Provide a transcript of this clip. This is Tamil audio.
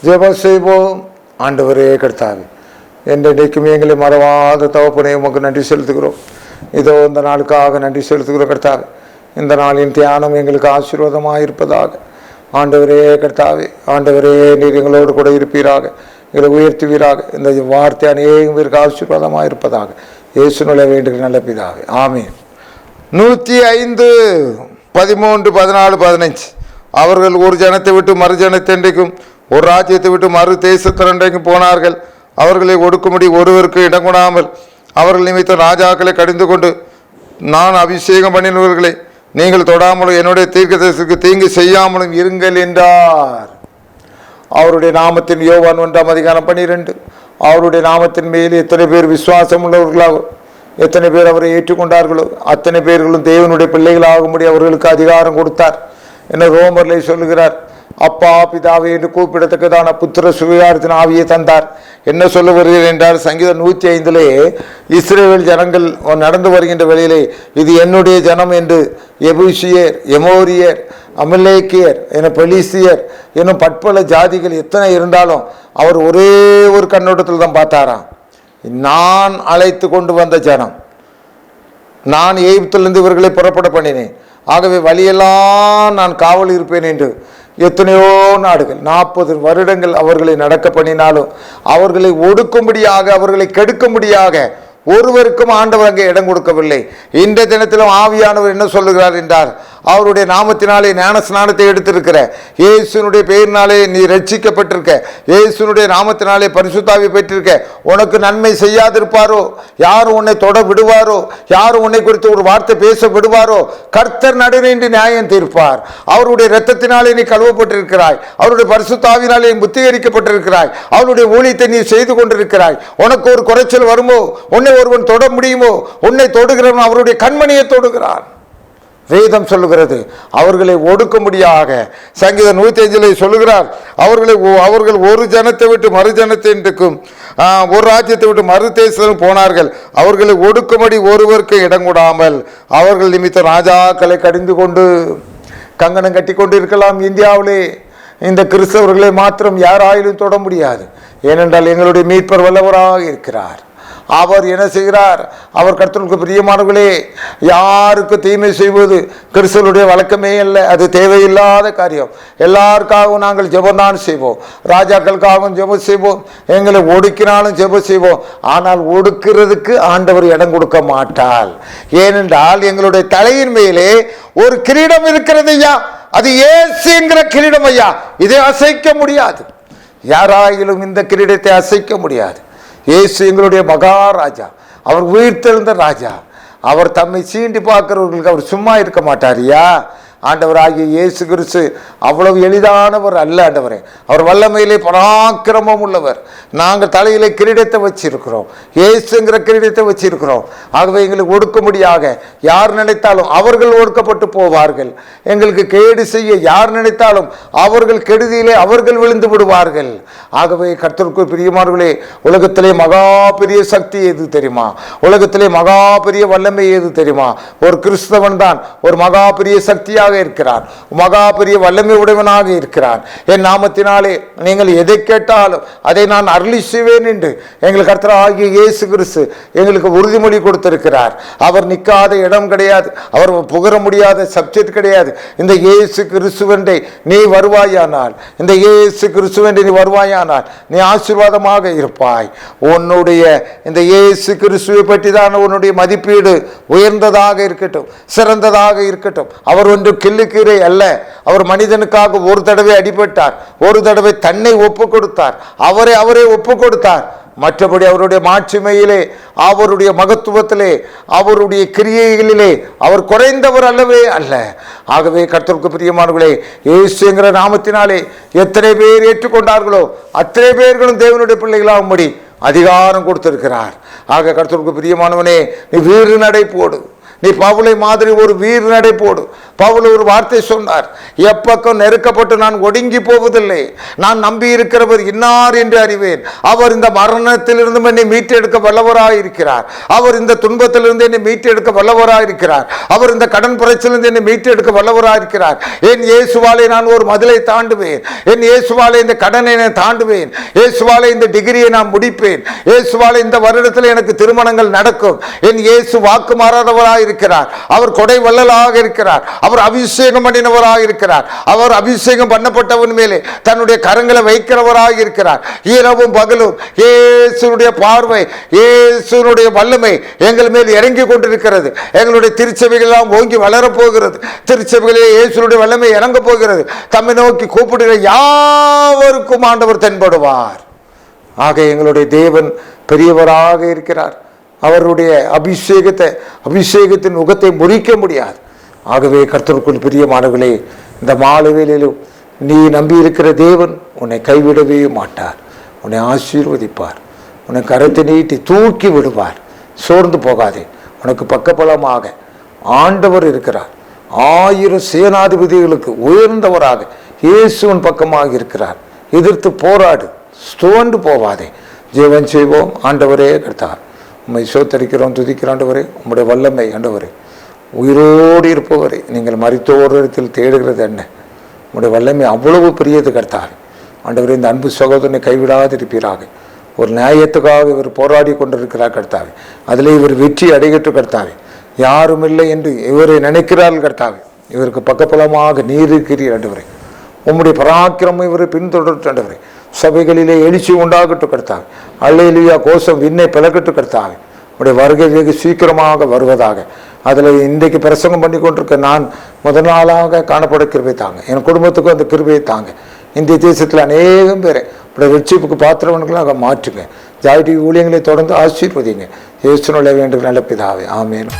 ஜெபம் செய்வோம். ஆண்டவரே கர்த்தாவே, என்றைக்கும் எங்களை மறவாத தகப்பனே உமக்கு நன்றி செலுத்துகிறோம். இதோ இந்த நாளுக்காக நன்றி செலுத்துகிறோம் கர்த்தாவே. இந்த நாளின் தியானம் எங்களுக்கு ஆசீர்வாதமாக இருப்பதாக. ஆண்டவரே கர்த்தாவே, ஆண்டவரே நீர் எங்களோடு கூட இருப்பீராக, எங்களை உயர்த்துவீராக. இந்த வார்த்தை அநேகம் பேருக்கு ஆசீர்வாதமாக இருப்பதாக இயேசுவிலே வேண்டுகிற நல்ல பிதாவே, ஆமீன். 105, 13, 14, 15. அவர்கள் ஒரு ஜனத்தை விட்டு மறு ஜனத்தென்றைக்கும், ஒரு ராஜ்யத்தை விட்டு மறு தேசத்திரண்டைக்கும் போனார்கள். அவர்களை ஒடுக்கும்படி ஒருவருக்கு இடம் கொடாமல் அவர்கள் நிமித்தம் ராஜாக்களை கடிந்து கொண்டு, நான் அபிஷேகம் பண்ணினவர்களை நீங்கள் தொடாமலும் என்னுடைய தீர்க்கதரிசிக்கு தீங்கு செய்யாமலும் இருங்கள் என்றார். அவருடைய நாமத்தின் யோவான் 1:12. அவருடைய நாமத்தின் மேல் எத்தனை பேர் விசுவாசம் உள்ளவர்களாக, எத்தனை பேர் அவரை ஏற்றுக்கொண்டார்களோ அத்தனை பேர்களும் தேவனுடைய பிள்ளைகளாகும்படி அவர்களுக்கு அதிகாரம் கொடுத்தார் என ரோமர்லை சொல்லுகிறார். அப்பா பிதாவே என்று கூப்பிடத்தக்கதான புத்திர சுவிகாரத்தின் ஆவியை தந்தார். என்ன சொல்ல வருகிறேன் என்றால், சங்கீதம் 105 இஸ்ரவேல் ஜனங்கள் நடந்து வருகின்ற வழியிலே இது என்னுடைய ஜனம் என்று எபூசியர், எமோரியர், அமலேக்கியர் என பெலிசியர் என்னும் பற்பல ஜாதிகள் எத்தனை இருந்தாலும் அவர் ஒரே ஒரு கண்ணோட்டத்தில் தான் பார்த்தாராம். நான் அழைத்து கொண்டு வந்த ஜனம், நான் எகிப்திலிருந்து இவர்களை புறப்பட பண்ணினேன், ஆகவே வழியெல்லாம் நான் காவல் இருப்பேன் என்று எத்தனையோ நாடுகள் 40 வருடங்கள் அவர்களை நடக்க பண்ணினாலும் அவர்களை ஒடுக்கும்படியாக, அவர்களை கெடுக்கும்படியாக ஒருவருக்கும் ஆண்டவர் அங்கே இடம் கொடுக்கவில்லை. இந்த தினத்திலும் ஆவியானவர் என்ன சொல்லுகிறார் என்றார், அவருடைய நாமத்தினாலே ஞான ஸ்நானத்தை எடுத்திருக்கிற, இயேசுனுடைய பெயரினாலே நீ ரட்சிக்கப்பட்டிருக்க, இயேசுனுடைய நாமத்தினாலே பரிசுத்தாவி பெற்றிருக்க, உனக்கு நன்மை செய்யாதிருப்பாரோ, யாரும் உன்னை தொட விடுவாரோ, யாரும் உன்னை குறித்து ஒரு வார்த்தை பேச விடுவாரோ, கர்த்தர் நடுநின்று நியாயம் தீர்ப்பார். அவருடைய இரத்தத்தினாலே நீ கழுவப்பட்டிருக்கிறாய், அவருடைய பரிசுத்தாவினாலே நீ புத்திகரிக்கப்பட்டிருக்கிறாய், அவருடைய ஊழியத்தை நீ செய்து கொண்டிருக்கிறாய். உனக்கு ஒரு குறைச்சல் வருமோ, உன்னை ஒருவன் தொட முடியுமோ, உன்னை தொடுகிறவன் அவருடைய கண்மணியை தொடுகிறான். வேதம் சொல்லுகிறது அவர்களை ஒடுக்கும்படியாக. சங்கீதம் 105 சொல்லுகிறார், அவர்கள் ஒரு ஜனத்தை விட்டு மறு ஜனத்திற்கும், ஒரு ராஜ்யத்தை விட்டு மறு தேசத்துக்கும் போனார்கள். அவர்களை ஒடுக்கும்படி ஒருவருக்கு இடம் கொடாமல் அவர்கள் நிமித்தம் ராஜாக்களை கடிந்து கொண்டு, கங்கணம் கட்டி கொண்டு இருக்கலாம். இந்தியாவிலே இந்த கிறிஸ்தவர்களை மாத்திரம் யாராயிலும் தொட முடியாது. ஏனென்றால் எங்களுடைய மீட்பர் வல்லவராக இருக்கிறார். அவர் என்ன செய்கிறார், அவர் கர்த்தருக்கு பிரியமானவர்களே, யாருக்கு தீமை செய்வது கிறிஸ்தவருடைய வழக்கமே இல்லை, அது தேவையில்லாத காரியம். எல்லாருக்காகவும் நாங்கள் ஜெபம்தான் செய்வோம், ராஜாக்களுக்காகவும் ஜெபம் செய்வோம், எங்களை ஒடுக்கினாலும் ஜெபம் செய்வோம். ஆனால் ஒடுக்கிறதுக்கு ஆண்டவர் இடம் கொடுக்க மாட்டார். ஏனென்றால் எங்களுடைய தலையின் மேலே ஒரு கிரீடம் இருக்கிறது ஐயா, அது இயேசு என்கிற கிரீடம் ஐயா. இதை அசைக்க முடியாது, யாராயிலும் இந்த கிரீடத்தை அசைக்க முடியாது. இயேசு எங்களுடைய மகாராஜா, அவர் உயிர்த்தெழுந்த ராஜா. அவர் தம்மை சீண்டி பார்க்கிறவர்களுக்கு அவர் சும்மா இருக்க மாட்டாரியா. ஆண்டவராகிய இயேசு கிறிஸ்து அவ்வளவு எளிதானவர் அல்ல. ஆண்டவரே, அவர் வல்லமையிலே பராக்கிரமம் உள்ளவர். நாங்கள் தலையிலே கிரீடத்தை வச்சிருக்கிறோம், இயேசுங்கிற கிரீடத்தை வச்சிருக்கிறோம். ஆகவே எங்களுக்கு ஒடுக்கும்படியாக யார் நினைத்தாலும் அவர்கள் ஒடுக்கப்பட்டு போவார்கள். எங்களுக்கு கேடு செய்ய யார் நினைத்தாலும் அவர்கள் கெடுதியிலே அவர்கள் விழுந்து விடுவார்கள். ஆகவே கர்த்தருக்கு பிரியமானவர்களே, உலகத்திலே மகா பெரிய சக்தி எது தெரியுமா? உலகத்திலே மகா பெரிய வல்லமை எது தெரியுமா? ஒரு கிறிஸ்தவன் தான் ஒரு மகா பெரிய சக்தியாக இருக்கிறார், மகா பெரிய வல்லமை உடையவனாக இருக்கிறார். என் நாமத்தினாலே நீங்கள் எதை கேட்டாலும் அதை நான் அருளி செய்வேன் என்று எங்கள் கர்த்தராகிய இயேசு கிறிஸ்து எங்களுக்கு உறுதிமொழி கொடுத்திருக்கிறார். அவர் நிற்காத இடம் கிடையாது, அவர் புகழ முடியாத சப்ஜெக்ட் கிடையாது. இந்த இயேசு கிறிஸ்துவென்றை நீ வருவாயானால், இந்த இயேசு கிறிஸ்துவென்றை நீ வருவாயானால் நீ ஆசீர்வாதமாக இருப்பாய். உன்னுடைய இந்த இயேசு கிறிஸ்துவை பற்றி தான் உன்னுடைய மதிப்பீடு உயர்ந்ததாக இருக்கட்டும், சிறந்ததாக இருக்கட்டும். அவர் ஒன்று கிள்ளுக்கீரை அல்ல. அவர் மனிதனுக்காக ஒரு தடவை அடிபட்டார், ஒரு தடவை தன்னை ஒப்பு கொடுத்தார், அவரே ஒப்பு கொடுத்தார். மற்றபடி அவருடைய மாட்சிமையிலே, அவருடைய மகத்துவத்திலே, அவருடைய கிரியைகளிலே அவர் குறைந்தவர் அல்லவே அல்ல. ஆகவே கர்த்தருக்கு பிரியமானவர்களே, இயேசுங்கிற நாமத்தினாலே எத்தனை பேர் ஏற்றுக்கொண்டார்களோ அத்தனை பேர்களும் தேவனுடைய பிள்ளைகளாகும்படி அதிகாரம் கொடுத்திருக்கிறார். ஆக கர்த்தருக்கு பிரியமானவனே, நீ வீறு நடை போடு, நீ பவுலை மாதிரி ஒரு வீர் நடை போடு. பவுல் ஒரு வார்த்தை சொன்னார், எப்பக்கம் நெருக்கப்பட்டு நான் ஒடுங்கி போவதில்லை, நான் நம்பி இருக்கிறவர் இன்னார் என்று அறிவேன். அவர் இந்த மரணத்திலிருந்து என்னை மீட்டெடுக்க வல்லவராயிருக்கிறார். அவர் இந்த துன்பத்திலிருந்து என்னை மீட்டெடுக்க வல்லவராயிருக்கிறார். அவர் இந்த கடன் பிரச்சனையிலிருந்து என்னை மீட்டெடுக்க வல்லவராயிருக்கிறார். என் இயேசுவாலே நான் ஒரு மதிலை தாண்டுவேன். என் இயேசுவாலே இந்த கடனை நான் தாண்டுவேன். இயேசுவாலே இந்த டிகிரியை நான் முடிப்பேன். இயேசுவாலே இந்த வருடத்தில் எனக்கு திருமணங்கள் நடக்கும். என் இயேசு வாக்கு மாறாதவராயிருக்கிறார். அவர் கொடை வல்லலாக இருக்கிறார். அவர் அபிஷேகம் பண்ணினவராக இருக்கிறார். அவர் அபிஷேகம் பண்ணப்பட்டவன் மேலே தன்னுடைய கரங்களை வைக்கிறவராக இருக்கிறார். இரவும் பகலும் இயேசுனுடைய பார்வை, இயேசுனுடைய வல்லமை எங்கள் மேல் இறங்கி கொண்டிருக்கிறது. எங்களுடைய திருச்சபைகள் எல்லாம் ஓங்கி வளரப்போகிறது. திருச்சபைகளிலே இயேசுனுடைய வல்லமை இறங்க போகிறது. தம்மை நோக்கி கூப்பிடுகிற யாவருக்கும் ஆண்டவர் தென்படுவார். ஆக எங்களுடைய தேவன் பெரியவராக இருக்கிறார். அவருடைய அபிஷேகத்தின் முகத்தை முறிக்க முடியாது. ஆகவே கர்த்தருக்குள் பிரியமானவர்களே, இந்த மாலை வேளையிலும் நீ நம்பி இருக்கிற தேவன் உன்னை கைவிடவே மாட்டார். உன்னை ஆசீர்வதிப்பார். உன்னை கரத்தை நீட்டி தூக்கி விடுவார். சோர்ந்து போகாதே. உனக்கு பக்கபலமாக ஆண்டவர் இருக்கிறார். 1000 சேனாதிபதிகளுக்கு உயர்ந்தவராக இயேசுவின் பக்கமாக இருக்கிறார். எதிர்த்து போராடு, சோர்ந்து போவாதே. ஜெபம் செய்வோம். ஆண்டவரே கர்த்தார், உம்மை சோத்தரிக்கிறோம், துதிக்கிறோம். ஆண்டவரே, உம்முடைய வல்லமை ஆண்டவரே, உயிரோடு இருப்பவரை நீங்கள் மரித்தோரிடத்தில் தேடுகிறது என்ன? உங்களுடைய வல்லமை அவ்வளவு பெரியது கர்த்தாவே. ஆண்டவரே, இந்த அன்பு சகோதரனை கைவிடாது இருப்பீராக. ஒரு நியாயத்துக்காக இவர் போராடி கொண்டிருக்கிறார் கர்த்தாவே. அதில் இவர் வெற்றி அடைகட்டு கர்த்தாவே. யாரும் இல்லை என்று இவரை நினைக்கிறார்கள் கர்த்தாவே. இவருக்கு பக்கபலமாக நீர் இருக்கிறீர் ஆண்டவரே. உம்முடைய பராக்கிரமம் இவரை பின்தொடர்த்து ஆண்டவரே. சபைகளிலே எழுச்சி உண்டாகட்டும் கர்த்தாவே. அல்லேலூயா கோஷம் விண்ணை பிளக்கட்டும் கர்த்தாவே. உடைய வருகை வெகு சீக்கிரமாக வருவதாக. அதில் இன்றைக்கு பிரசங்கம் பண்ணி கொண்டிருக்க நான் முதல் நாளாக காணப்பட கிருபை தாங்க. என் குடும்பத்துக்கும் அந்த கிருபையை தாங்க. இந்திய தேசத்தில் அநேகம் பேரை இப்படி வெற்றிப்புக்கு பாத்திரவன்களாக மாற்றுங்க. ஜாய் டிவி ஊழியங்களை தொடர்ந்து ஆசீர்வதிங்க. இயேசுவின் நல்ல பிதாவே, ஆமென்.